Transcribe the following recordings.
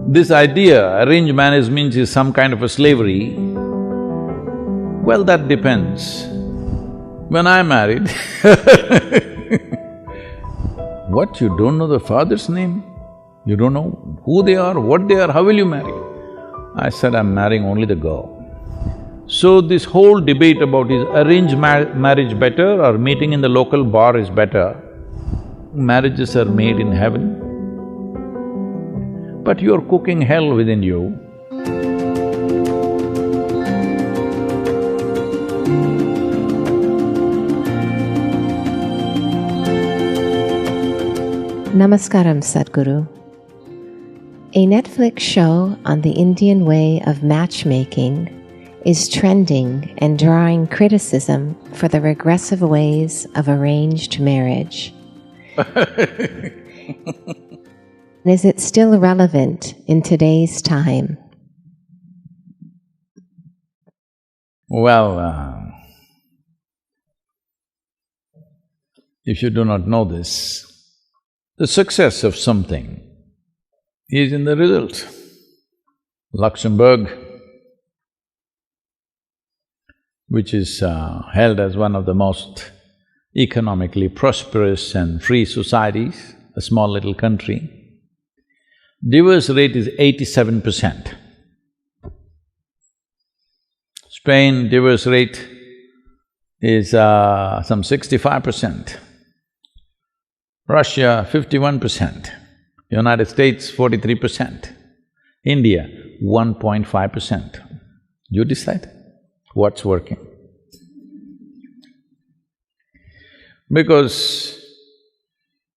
This idea, arranged marriage means is some kind of a slavery, well, that depends. When I married what, you don't know the father's name? You don't know who they are, what they are, how will you marry? I said, I'm marrying only the girl. So this whole debate about is arranged marriage better or meeting in the local bar is better, marriages are made in heaven. But you're cooking hell within you. Namaskaram, Sadhguru. A Netflix show on the Indian way of matchmaking is trending and drawing criticism for the regressive ways of arranged marriage. Is it still relevant in today's time? Well, if you do not know this, the success of something is in the result. Luxembourg, which is held as one of the most economically prosperous and free societies, a small little country, divorce rate is 87%. Spain, divorce rate is some 65%. Russia, 51%. United States, 43%. India, 1.5%. You decide what's working. Because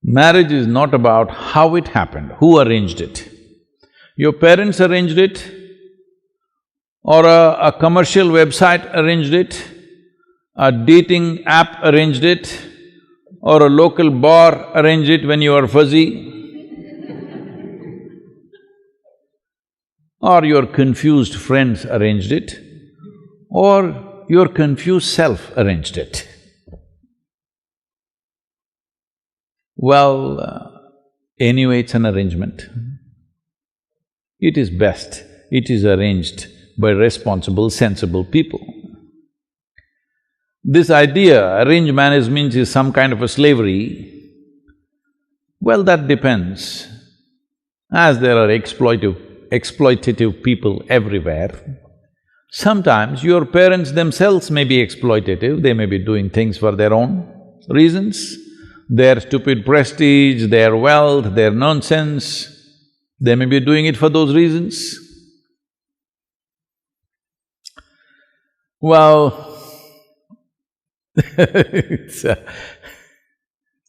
marriage is not about how it happened, who arranged it. Your parents arranged it, or a commercial website arranged it, a dating app arranged it, or a local bar arranged it when you were fuzzy, or your confused friends arranged it, or your confused self arranged it. Well, anyway, it's an arrangement. It is best, it is arranged by responsible, sensible people. This idea, arranged marriage means is some kind of a slavery, well, that depends. As there are exploitative people everywhere, sometimes your parents themselves may be exploitative, they may be doing things for their own reasons, their stupid prestige, their wealth, their nonsense, they may be doing it for those reasons. Well,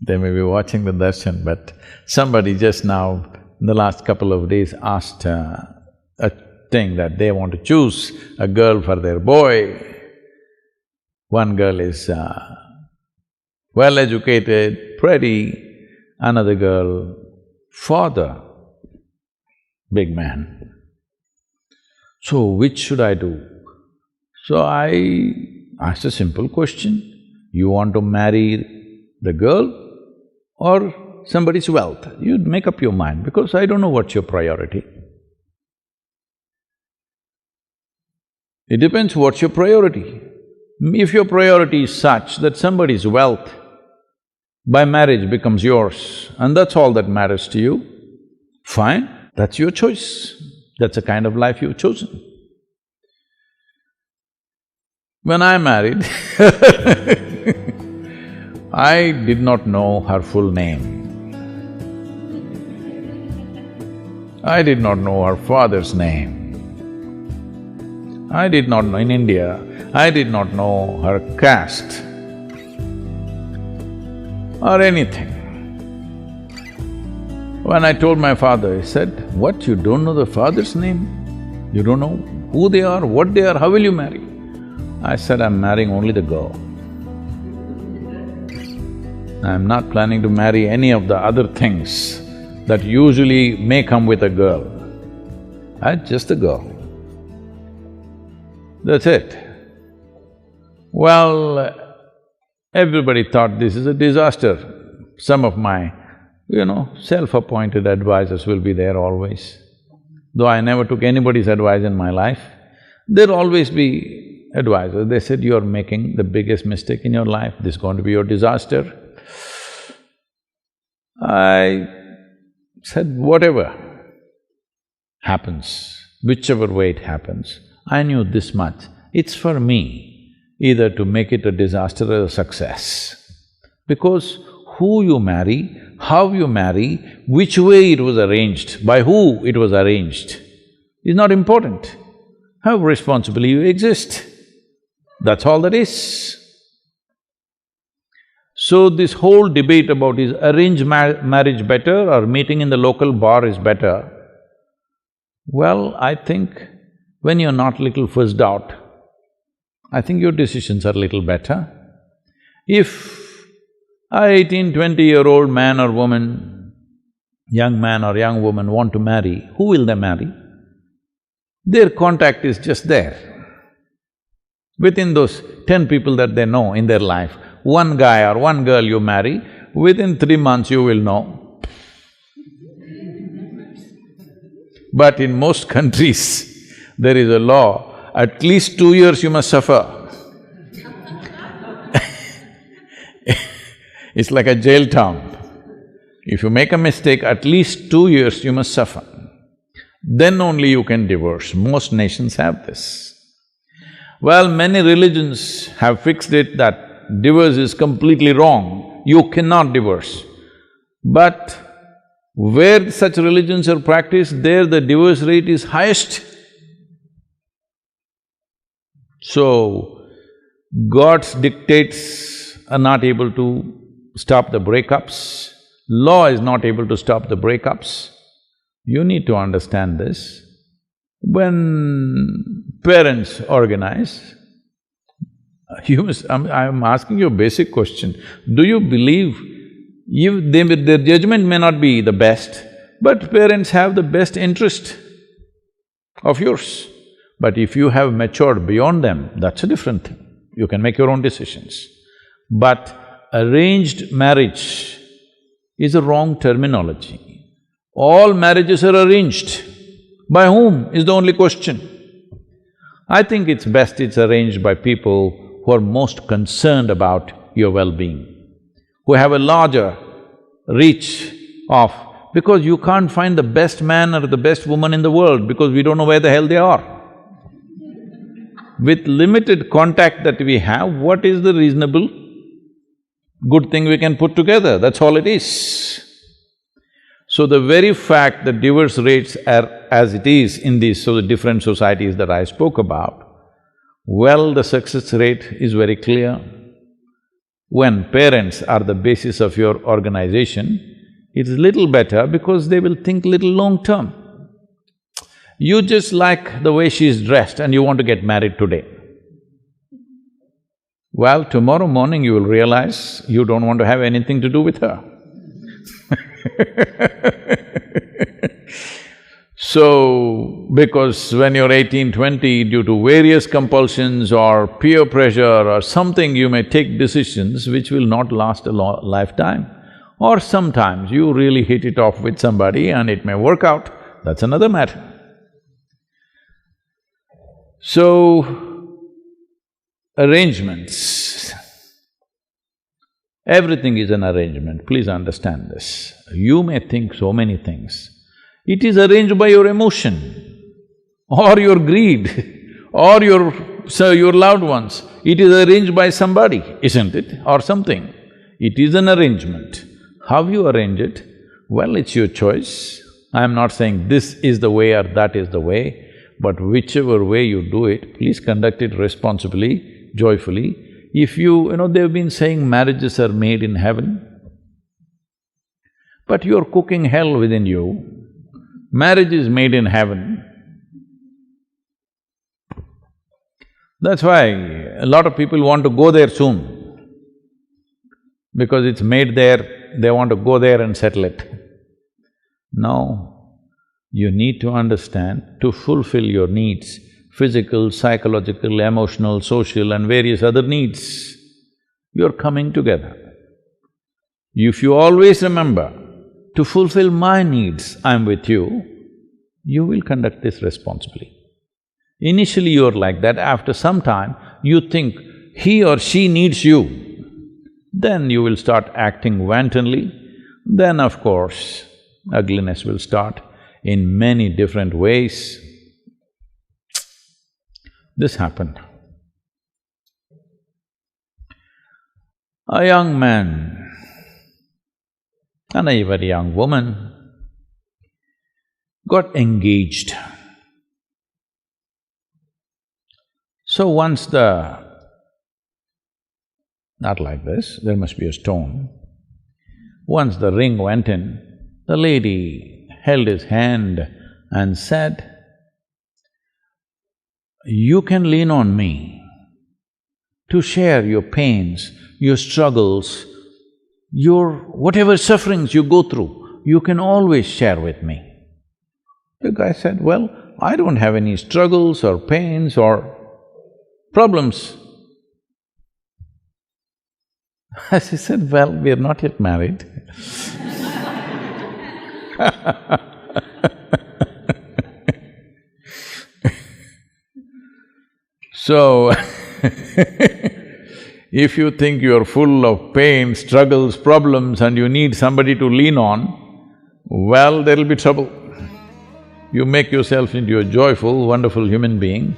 they may be watching the darshan, but somebody just now, in the last couple of days, asked a thing that they want to choose a girl for their boy. One girl is well-educated, pretty, another girl, father, big man. So, which should I do? So I asked a simple question, you want to marry the girl or somebody's wealth? You'd make up your mind, because I don't know what's your priority. It depends what's your priority. If your priority is such that somebody's wealth by marriage becomes yours and that's all that matters to you, fine, that's your choice. That's the kind of life you've chosen. When I married I did not know her full name. I did not know her father's name. I did not know… in India, I did not know her caste or anything. When I told my father, he said, what, you don't know the father's name? You don't know who they are, what they are, how will you marry? I said, I'm marrying only the girl. I'm not planning to marry any of the other things that usually may come with a girl. Just a girl. That's it. Well, everybody thought this is a disaster. Some of my, self-appointed advisors will be there always. though I never took anybody's advice in my life, there'll always be advisors. They said, you're making the biggest mistake in your life, this is going to be your disaster. I said, whatever happens, whichever way it happens, I knew this much, it's for me either to make it a disaster or a success. Because who you marry, how you marry, which way it was arranged, by who it was arranged, is not important. How responsibly you exist, that's all that is. So this whole debate about is arranged marriage better or meeting in the local bar is better, well, I think when you're not little fussed out, I think your decisions are little better. If a 18, 20-year-old man or woman, young man or young woman want to marry, who will they marry? Their contact is just there. Within those 10 people that they know in their life, one guy or one girl you marry, within 3 months you will know. But in most countries, there is a law, at least 2 years you must suffer. It's like a jail town. If you make a mistake, at least 2 years you must suffer. Then only you can divorce. Most nations have this. Well, many religions have fixed it that divorce is completely wrong, you cannot divorce. But where such religions are practiced, there the divorce rate is highest. So, God's dictates are not able to stop the breakups, law is not able to stop the breakups. You need to understand this. When parents organize, I'm asking you a basic question. Do you believe their judgment may not be the best, but parents have the best interest of yours. But if you have matured beyond them, that's a different thing. You can make your own decisions. But arranged marriage is a wrong terminology. All marriages are arranged. By whom is the only question. I think it's best it's arranged by people who are most concerned about your well-being, who have a larger reach of… because you can't find the best man or the best woman in the world because we don't know where the hell they are. With limited contact that we have, what is the reasonable good thing we can put together? That's all it is. So the very fact that divorce rates are as it is in these different societies that I spoke about, well, the success rate is very clear. When parents are the basis of your organization, it's little better because they will think little long-term. You just like the way she's dressed and you want to get married today. Well, tomorrow morning you will realize you don't want to have anything to do with her. So, because when you're 18, 20, due to various compulsions or peer pressure or something, you may take decisions which will not last a lifetime. Or sometimes you really hit it off with somebody and it may work out, that's another matter. So, arrangements, everything is an arrangement, please understand this. You may think so many things. It is arranged by your emotion or your greed or your loved ones. It is arranged by somebody, isn't it? Or something. It is an arrangement. How you arrange it? Well, it's your choice. I am not saying this is the way or that is the way, but whichever way you do it, please conduct it responsibly, joyfully. If they've been saying marriages are made in heaven, but you're cooking hell within you. Marriage is made in heaven. That's why a lot of people want to go there soon. Because it's made there, they want to go there and settle it. No, you need to understand, to fulfill your needs, physical, psychological, emotional, social and various other needs, you're coming together. If you always remember, to fulfill my needs, I'm with you, you will conduct this responsibly. Initially you're like that, after some time you think he or she needs you, then you will start acting wantonly, then of course ugliness will start in many different ways. This happened. A young man and a very young woman got engaged. So once not like this, there must be a stone. Once the ring went in, the lady held his hand and said, "You can lean on me to share your pains, your struggles, your whatever sufferings you go through, you can always share with me." The guy said, "Well, I don't have any struggles or pains or problems." She said, "Well, we are not yet married." So, if you think you're full of pain, struggles, problems and you need somebody to lean on, well, there'll be trouble. You make yourself into a joyful, wonderful human being,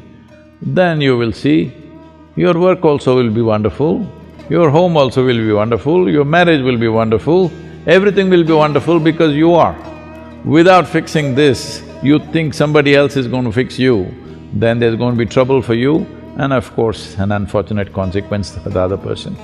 then you will see your work also will be wonderful, your home also will be wonderful, your marriage will be wonderful, everything will be wonderful because you are. Without fixing this, you think somebody else is going to fix you, then there's going to be trouble for you and of course an unfortunate consequence for the other person.